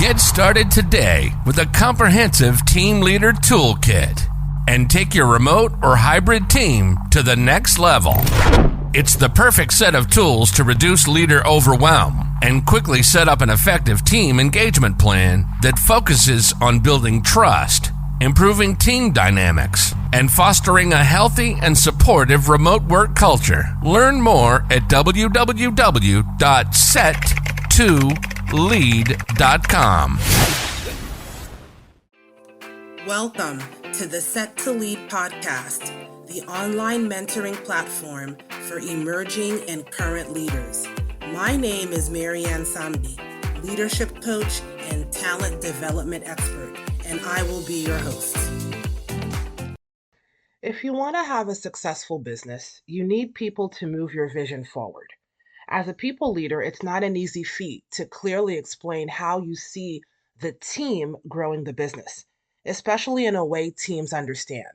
Get started today with a comprehensive team leader toolkit and take your remote or hybrid team to the next level. It's the perfect set of tools to reduce leader overwhelm and quickly set up an effective team engagement plan that focuses on building trust, improving team dynamics, and fostering a healthy and supportive remote work culture. Learn more at www.set2lead.com. Welcome to the Set to Lead podcast, the online mentoring platform for emerging and current leaders. My name is Samedi, leadership coach and talent development expert, and I will be your host. If you want to have a successful business, you need people to move your vision forward. As a people leader, it's not an easy feat to clearly explain how you see the team growing the business, especially in a way teams understand.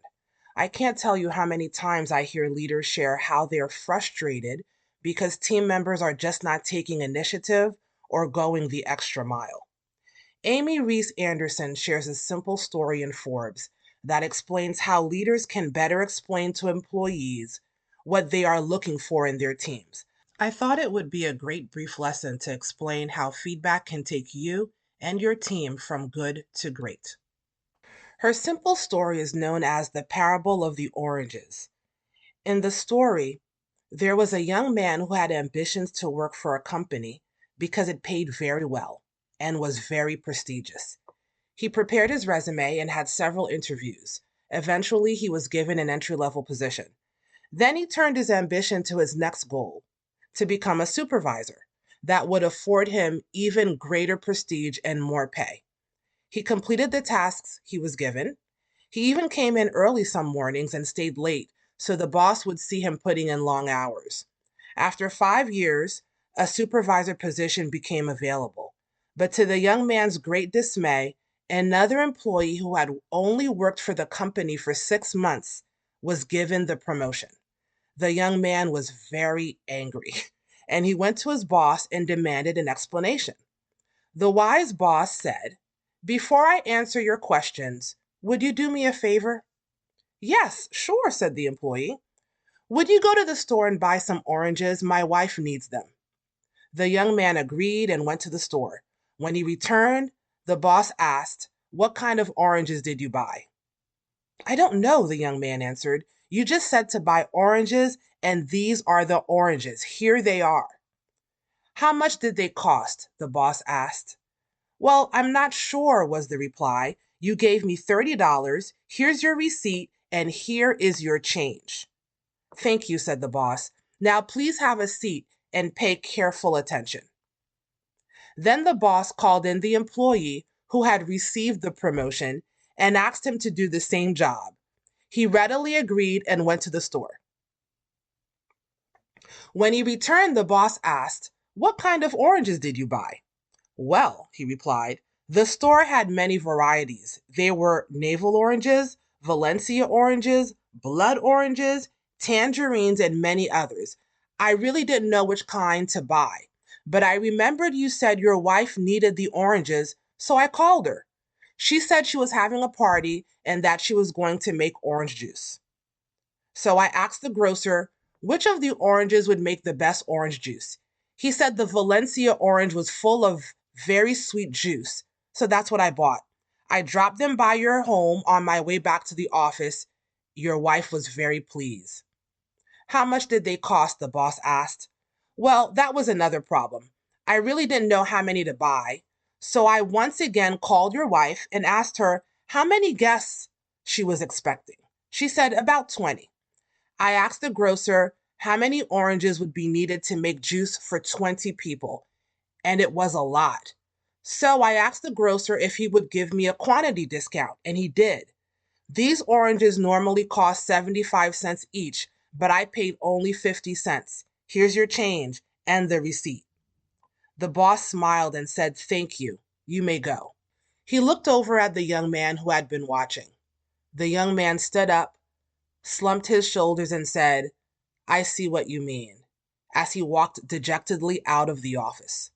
I can't tell you how many times I hear leaders share how they're frustrated because team members are just not taking initiative or going the extra mile. Amy Reese Anderson shares a simple story in Forbes that explains how leaders can better explain to employees what they are looking for in their teams. I thought it would be a great brief lesson to explain how feedback can take you and your team from good to great. Her simple story is known as the parable of the oranges. In the story, there was a young man who had ambitions to work for a company because it paid very well and was very prestigious. He prepared his resume and had several interviews. Eventually, he was given an entry-level position. Then he turned his ambition to his next goal, to become a supervisor that would afford him even greater prestige and more pay. He completed the tasks he was given. He even came in early some mornings and stayed late so the boss would see him putting in long hours. After 5 years, a supervisor position became available. But to the young man's great dismay, another employee who had only worked for the company for 6 months was given the promotion. The young man was very angry, and he went to his boss and demanded an explanation. The wise boss said, "Before I answer your questions, would you do me a favor?" "Yes, sure," said the employee. "Would you go to the store and buy some oranges? My wife needs them." The young man agreed and went to the store. When he returned, the boss asked, "What kind of oranges did you buy?" "I don't know," the young man answered. "You just said to buy oranges, and these are the oranges. Here they are." "How much did they cost?" the boss asked. "Well, I'm not sure," was the reply. "You gave me $30. Here's your receipt, and here is your change." "Thank you," said the boss. "Now please have a seat and pay careful attention." Then the boss called in the employee who had received the promotion and asked him to do the same job. He readily agreed and went to the store. When he returned, the boss asked, "What kind of oranges did you buy?" "Well," he replied, "the store had many varieties. There were navel oranges, Valencia oranges, blood oranges, tangerines, and many others. I really didn't know which kind to buy, but I remembered you said your wife needed the oranges, so I called her. She said she was having a party and that she was going to make orange juice. So I asked the grocer which of the oranges would make the best orange juice. He said the Valencia orange was full of very sweet juice, so that's what I bought. I dropped them by your home on my way back to the office. Your wife was very pleased." "How much did they cost?" the boss asked. "Well, that was another problem. I really didn't know how many to buy, so I once again called your wife and asked her how many guests she was expecting. She said about 20. I asked the grocer how many oranges would be needed to make juice for 20 people, and it was a lot. So I asked the grocer if he would give me a quantity discount, and he did. These oranges normally cost 75 cents each, but I paid only 50 cents. Here's your change and the receipt." The boss smiled and said, "Thank you. You may go." He looked over at the young man who had been watching. The young man stood up, slumped his shoulders, and said, "I see what you mean," as he walked dejectedly out of the office.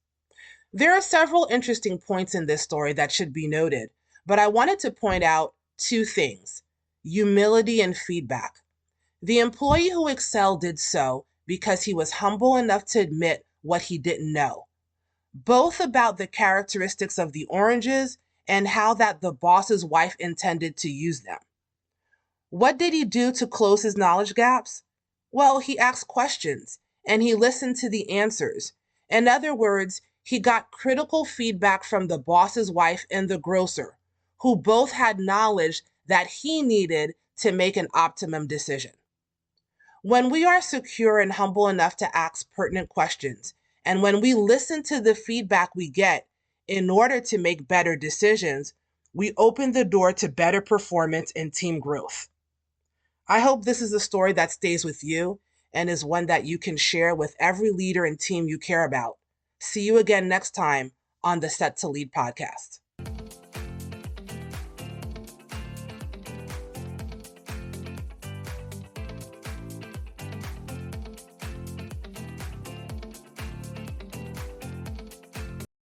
There are several interesting points in this story that should be noted, but I wanted to point out two things: humility and feedback. The employee who excelled did so because he was humble enough to admit what he didn't know, both about the characteristics of the oranges and how that the boss's wife intended to use them. What did he do to close his knowledge gaps? Well, he asked questions and he listened to the answers. In other words, he got critical feedback from the boss's wife and the grocer, who both had knowledge that he needed to make an optimum decision. When we are secure and humble enough to ask pertinent questions, and when we listen to the feedback we get in order to make better decisions, we open the door to better performance and team growth. I hope this is a story that stays with you and is one that you can share with every leader and team you care about. See you again next time on the Set to Lead podcast.